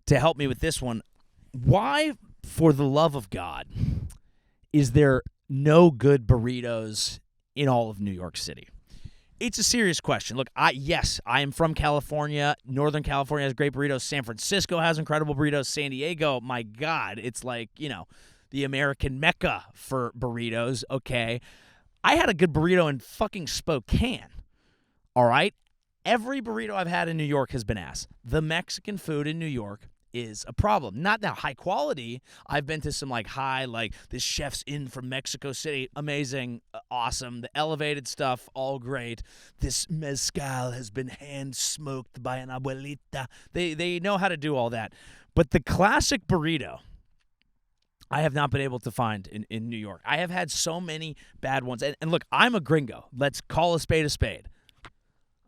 to help me with this one. Why, for the love of God, is there no good burritos in all of New York City? It's a serious question. Look, I am from California. Northern California has great burritos. San Francisco has incredible burritos. San Diego, my God, it's like, the American Mecca for burritos, okay? I had a good burrito in fucking Spokane, all right? Every burrito I've had in New York has been ass. The Mexican food in New York is a problem. Not now high quality. I've been to some high, this chef's in from Mexico City. Amazing, awesome. The elevated stuff, all great. This mezcal has been hand smoked by an abuelita. They know how to do all that. But the classic burrito, I have not been able to find in New York. I have had so many bad ones. And look, I'm a gringo. Let's call a spade a spade.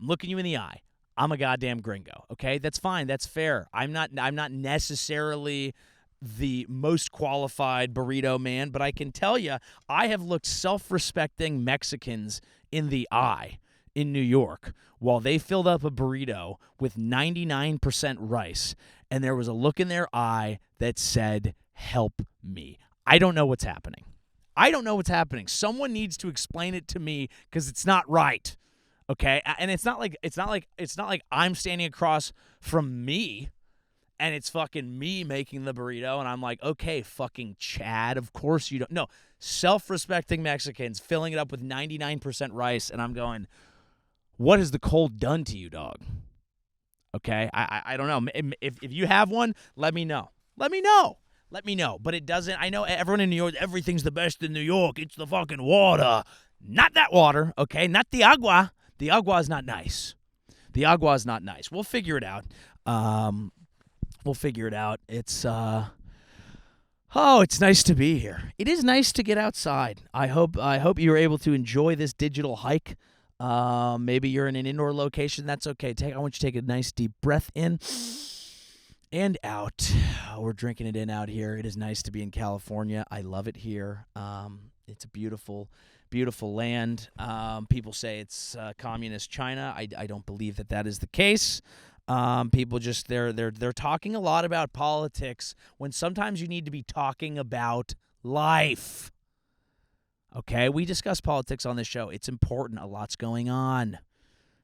I'm looking you in the eye. I'm a goddamn gringo, okay? That's fine. That's fair. I'm not necessarily the most qualified burrito man, but I can tell you I have looked self-respecting Mexicans in the eye in New York while they filled up a burrito with 99% rice, and there was a look in their eye that said, "Help me." I don't know what's happening. Someone needs to explain it to me because it's not right. Okay, and it's not like I'm standing across from me, and it's fucking me making the burrito, and I'm like, okay, fucking Chad, of course you don't. No, self-respecting Mexicans filling it up with 99% rice, and I'm going, what has the cold done to you, dog? Okay, I don't know. If you have one, let me know. Let me know. But it doesn't. I know everyone in New York, everything's the best in New York. It's the fucking water. Not that water, okay? Not the agua. The agua is not nice. We'll figure it out. It's it's nice to be here. It is nice to get outside. I hope you were able to enjoy this digital hike. Maybe you're in an indoor location. That's okay. I want you to take a nice deep breath in and out. We're drinking it in out here. It is nice to be in California. I love it here. It's a beautiful land. People say it's communist China. I don't believe that is the case. People just they're talking a lot about politics when sometimes you need to be talking about life. Okay, we discuss politics on this show. It's important. A lot's going on.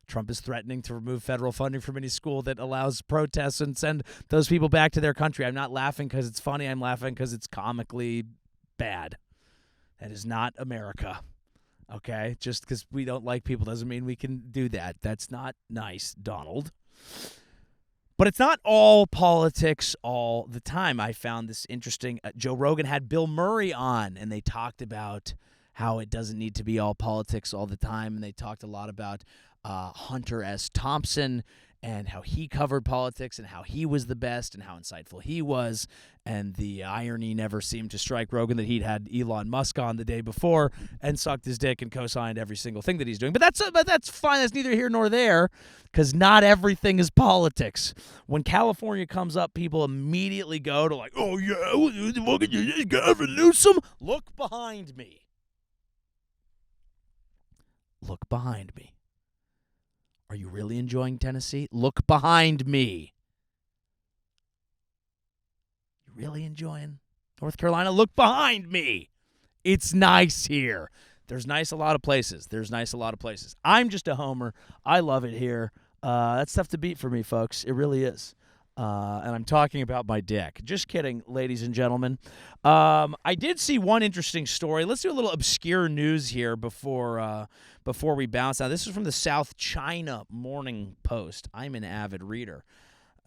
Trump is threatening to remove federal funding from any school that allows protests and send those people back to their country. I'm not laughing because it's funny. I'm laughing because it's comically bad. That is not America. Okay? Just because we don't like people doesn't mean we can do that. That's not nice, Donald. But it's not all politics all the time. I found this interesting. Joe Rogan had Bill Murray on, and they talked about how it doesn't need to be all politics all the time. And they talked a lot about Hunter S. Thompson and how he covered politics and how he was the best and how insightful he was. And the irony never seemed to strike Rogan that he'd had Elon Musk on the day before and sucked his dick and co-signed every single thing that he's doing. But that's fine. That's neither here nor there, because not everything is politics. When California comes up, people immediately go to like, oh, yeah, Gavin Newsom. Look behind me. Look behind me. Are you really enjoying Tennessee? Look behind me. You really enjoying North Carolina? Look behind me. It's nice here. There's nice a lot of places. I'm just a homer. I love it here. That's tough to beat for me, folks. It really is. And I'm talking about my dick. Just kidding, ladies and gentlemen. I did see one interesting story. Let's do a little obscure news here before we bounce. Now, this is from the South China Morning Post. I'm an avid reader.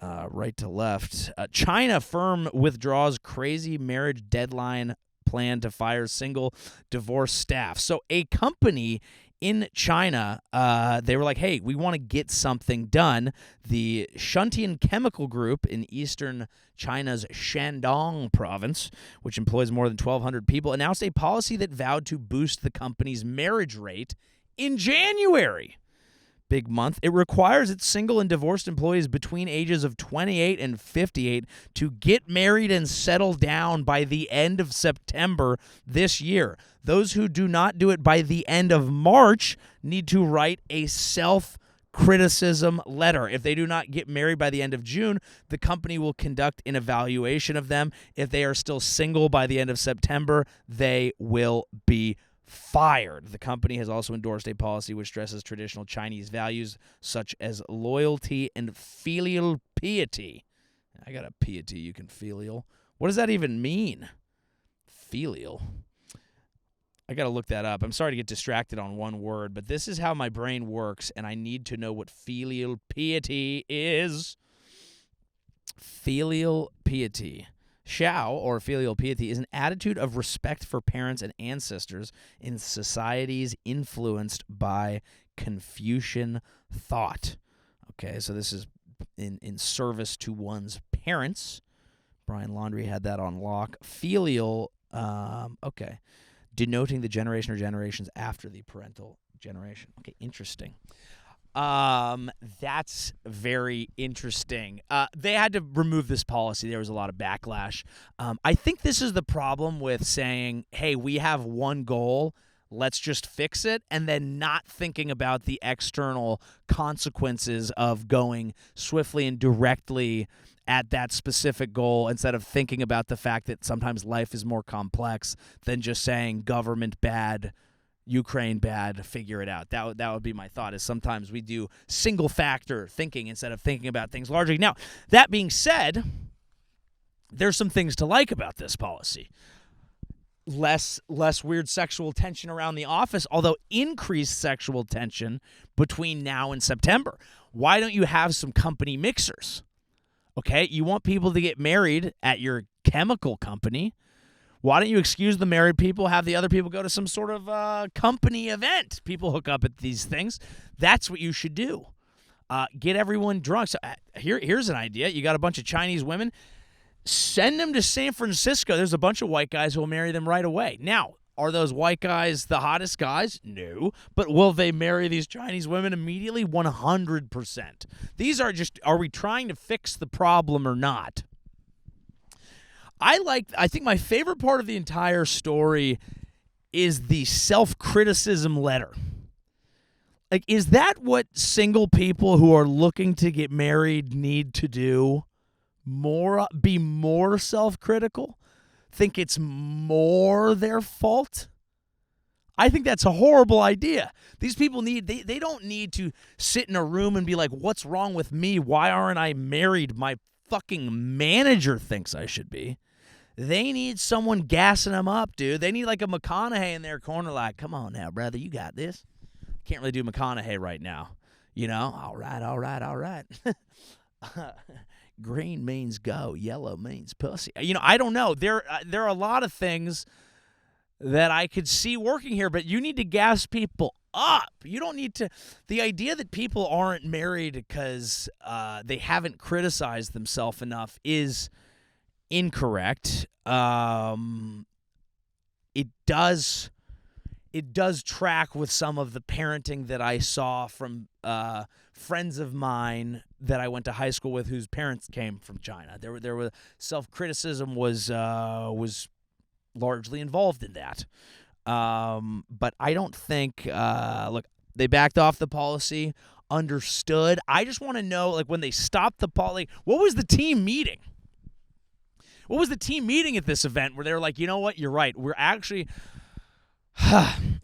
Right to left. China firm withdraws crazy marriage deadline plan to fire single divorced staff. So a company in China, they were like, hey, we want to get something done. The Shuntian Chemical Group in eastern China's Shandong province, which employs more than 1,200 people, announced a policy that vowed to boost the company's marriage rate in January. Big month. It requires its single and divorced employees between ages of 28 and 58 to get married and settle down by the end of September this year. Those who do not do it by the end of March need to write a self-criticism letter. If they do not get married by the end of June, the company will conduct an evaluation of them. If they are still single by the end of September, they will be fired. The company has also endorsed a policy which stresses traditional Chinese values such as loyalty and filial piety. I got a piety, you can filial. What does that even mean? Filial. I got to look that up. I'm sorry to get distracted on one word, but this is how my brain works, and I need to know what filial piety is. Filial piety. Shao, or filial piety, is an attitude of respect for parents and ancestors in societies influenced by Confucian thought. Okay, so this is in service to one's parents. Brian Laundrie had that on lock. Filial, denoting the generation or generations after the parental generation. Okay, interesting. That's very interesting. They had to remove this policy. There was a lot of backlash. I think this is the problem with saying, hey, we have one goal, let's just fix it, and then not thinking about the external consequences of going swiftly and directly at that specific goal instead of thinking about the fact that sometimes life is more complex than just saying government bad, Ukraine bad, figure it out. That would be my thought, is sometimes we do single factor thinking instead of thinking about things largely. Now, that being said, there's some things to like about this policy. Less weird sexual tension around the office, although increased sexual tension between now and September. Why don't you have some company mixers? Okay, you want people to get married at your chemical company. Why don't you excuse the married people, have the other people go to some sort of company event? People hook up at these things. That's what you should do. Get everyone drunk. So here's an idea. You got a bunch of Chinese women. Send them to San Francisco. There's a bunch of white guys who will marry them right away. Now, are those white guys the hottest guys? No. But will they marry these Chinese women immediately? 100%. These are we trying to fix the problem or not? I think my favorite part of the entire story is the self-criticism letter. Like, is that what single people who are looking to get married need to do? Be more self-critical? Think it's more their fault? I think that's a horrible idea. These people they don't need to sit in a room and be like, what's wrong with me? Why aren't I married? My fucking manager thinks I should be. They need someone gassing them up, dude. They need like a McConaughey in their corner like, come on now, brother, you got this. Can't really do McConaughey right now. You know, all right. Green means go, yellow means pussy. You know, I don't know. There are a lot of things that I could see working here, but you need to gas people up. You don't need to. The idea that people aren't married because they haven't criticized themselves enough is incorrect. It does track with some of the parenting that I saw from friends of mine that I went to high school with whose parents came from China. There were self-criticism was largely involved in that. But I don't think look, they backed off the policy, understood. I just want to know, like, when they stopped the policy, what was the team meeting? What was the team meeting at this event where they were like, you know what, you're right. We're actually,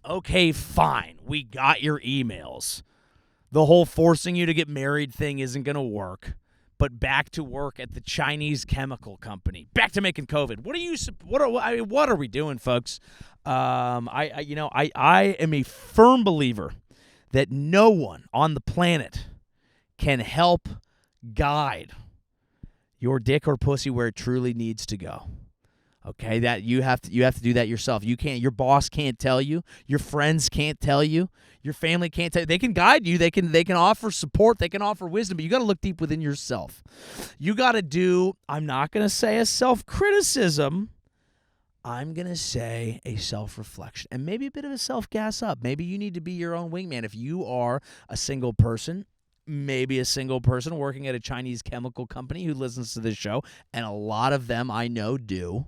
okay, fine. We got your emails. The whole forcing you to get married thing isn't going to work. But back to work at the Chinese chemical company. Back to making COVID. What are we doing, folks? I am a firm believer that no one on the planet can help guide your dick or pussy where it truly needs to go. Okay, that you have to do that yourself. You can't. Your boss can't tell you. Your friends can't tell you. Your family can't tell you. They can guide you. They can offer support. They can offer wisdom. But you got to look deep within yourself. You got to do. I'm not going to say a self-criticism. I'm going to say a self-reflection and maybe a bit of a self-gas up. Maybe you need to be your own wingman. If you are a single person, maybe a single person working at a Chinese chemical company who listens to this show, and a lot of them I know do.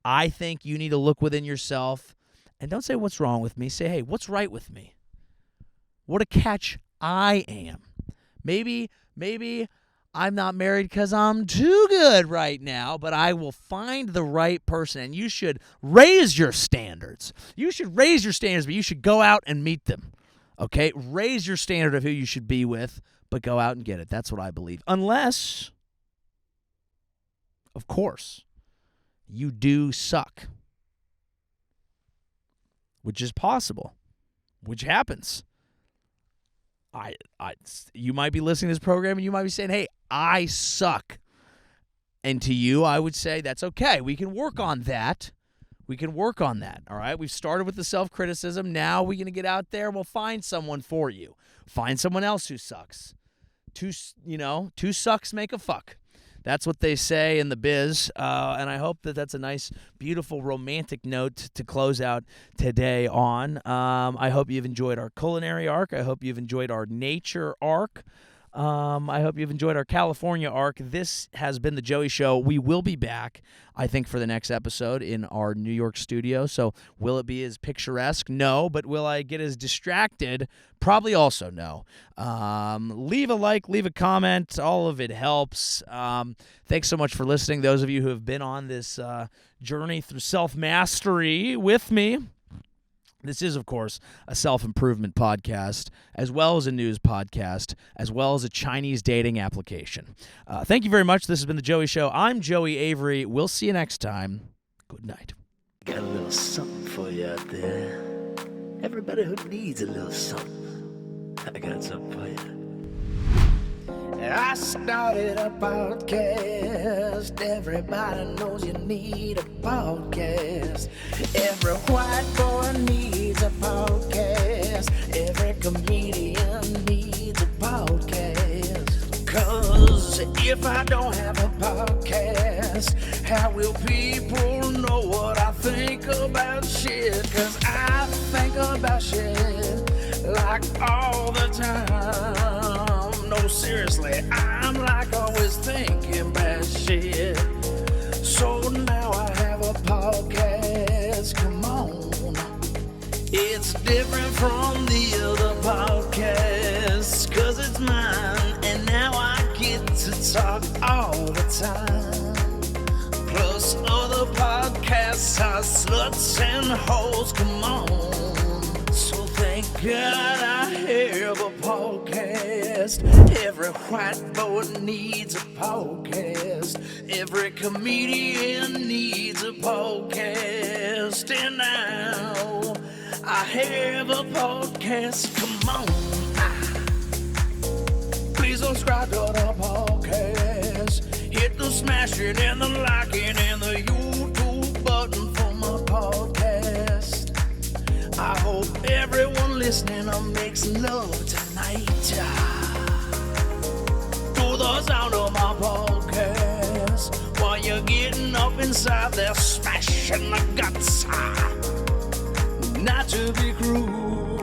I think you need to look within yourself and don't say what's wrong with me. Say, hey, what's right with me? What a catch I am. Maybe I'm not married because I'm too good right now, but I will find the right person. And you should raise your standards. But you should go out and meet them. Okay? Raise your standard of who you should be with, but go out and get it. That's what I believe. Unless, of course, you do suck, which is possible, which happens. You might be listening to this program and you might be saying, hey, I suck. And to you, I would say that's okay. We can work on that. All right? We've started with the self-criticism. Now we're going to get out there and we'll find someone for you. Find someone else who sucks. Two sucks make a fuck. That's what they say in the biz, and I hope that that's a nice, beautiful, romantic note to close out today on. I hope you've enjoyed our culinary arc. I hope you've enjoyed our nature arc. I hope you've enjoyed our California arc. This has been The Joey Show. We will be back, I think, for the next episode in our New York studio. So will it be as picturesque? No. But will I get as distracted? Probably also no. Leave a like, leave a comment. All of it helps. Thanks so much for listening. Those of you who have been on this journey through self-mastery with me. This is, of course, a self-improvement podcast, as well as a news podcast, as well as a Chinese dating application. Thank you very much. This has been The Joey Show. I'm Joey Avery. We'll see you next time. Good night. Got a little something for you out there. Everybody who needs a little something. I got something for you. I started a podcast. Everybody knows you need a podcast. Every white boy needs a podcast. Every comedian needs a podcast. 'Cause if I don't have a podcast, how will people know what I think about shit? 'Cause I think about shit like all the time. No, seriously, I'm like always thinking about shit. So now I have a podcast, come on. It's different from the other podcasts, 'cause it's mine, and now I get to talk all the time. Plus other podcasts are sluts and hoes, come on. So thank God I have a podcast. Every white boy needs a podcast. Every comedian needs a podcast. And now I have a podcast. Come on. Please subscribe to the podcast. Hit hit the smashing and the liking and the YouTube button for my podcast. I hope everyone listening makes love tonight to the sound of my podcast. While you're getting up inside there, smashing the guts. Not to be cruel,